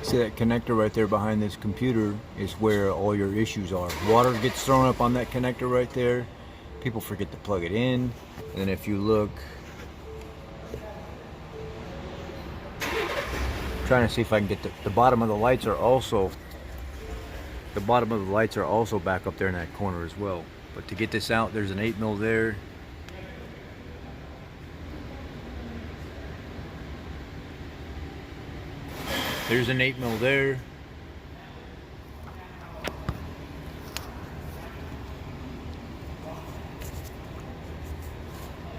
See that connector right there behind this computer is where all your issues are. Water gets thrown up on that connector right there. People forget to plug it in. And then if you look, trying to see if I can get the bottom of the lights are also back up there in that corner as well. But to get this out, there's an 8 mil there. There's an 8 mil there.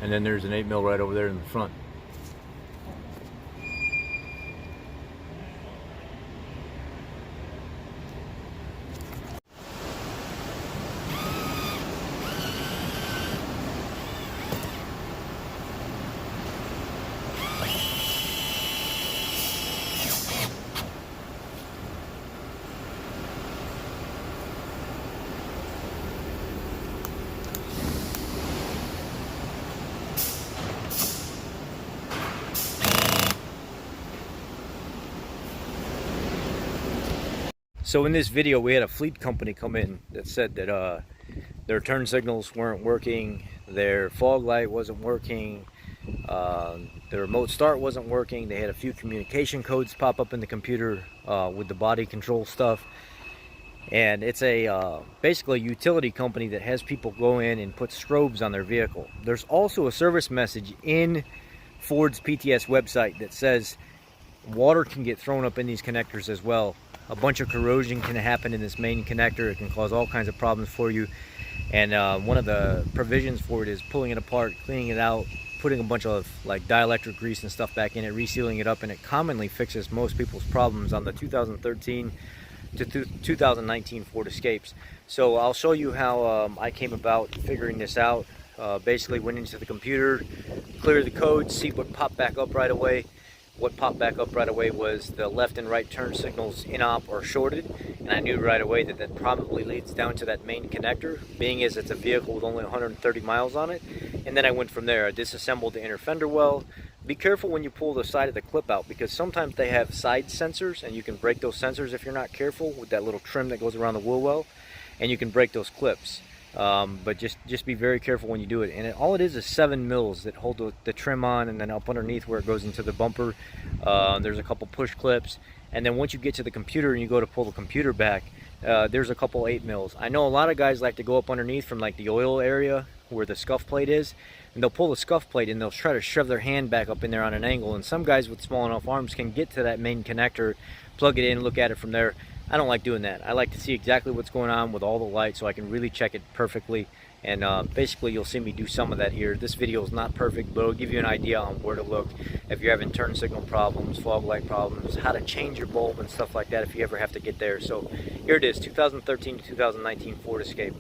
And then there's an 8 mil right over there in the front. So in this video, we had a fleet company come in that said that their turn signals weren't working, their fog light wasn't working, the remote start wasn't working. They had a few communication codes pop up in the computer with the body control stuff. And it's a basically a utility company that has people go in and put strobes on their vehicle. There's also a service message in Ford's PTS website that says water can get thrown up in these connectors as well. A bunch of corrosion can happen in this main connector. It can cause all kinds of problems for you. And one of the provisions for it is pulling it apart, cleaning it out, putting a bunch of like dielectric grease and stuff back in it, resealing it up, and it commonly fixes most people's problems on the 2013 to 2019 Ford Escapes. So I'll show you how I came about figuring this out. Basically went into the computer, cleared the code, see what popped back up right away. What popped back up right away was the left and right turn signals inop or shorted, and I knew right away that that probably leads down to that main connector, being as it's a vehicle with only 130 miles on it. And then I went from there. I disassembled the inner fender well. Be careful when you pull the side of the clip out, because sometimes they have side sensors and you can break those sensors if you're not careful with that little trim that goes around the wheel well, and you can break those clips. But just be very careful when you do it. And all it is 7 mils that hold the trim on, and then up underneath where it goes into the bumper, there's a couple push clips. And then once you get to the computer and you go to pull the computer back, there's a couple 8 mils. I know a lot of guys like to go up underneath from like the oil area where the scuff plate is, and they'll pull the scuff plate and they'll try to shove their hand back up in there on an angle. And some guys with small enough arms can get to that main connector, plug it in, look at it from there. I don't like doing that. I like to see exactly what's going on with all the lights so I can really check it perfectly. And basically you'll see me do some of that here. This video is not perfect, but it'll give you an idea on where to look if you're having turn signal problems, fog light problems, how to change your bulb and stuff like that if you ever have to get there. So here it is, 2013 to 2019 Ford Escape.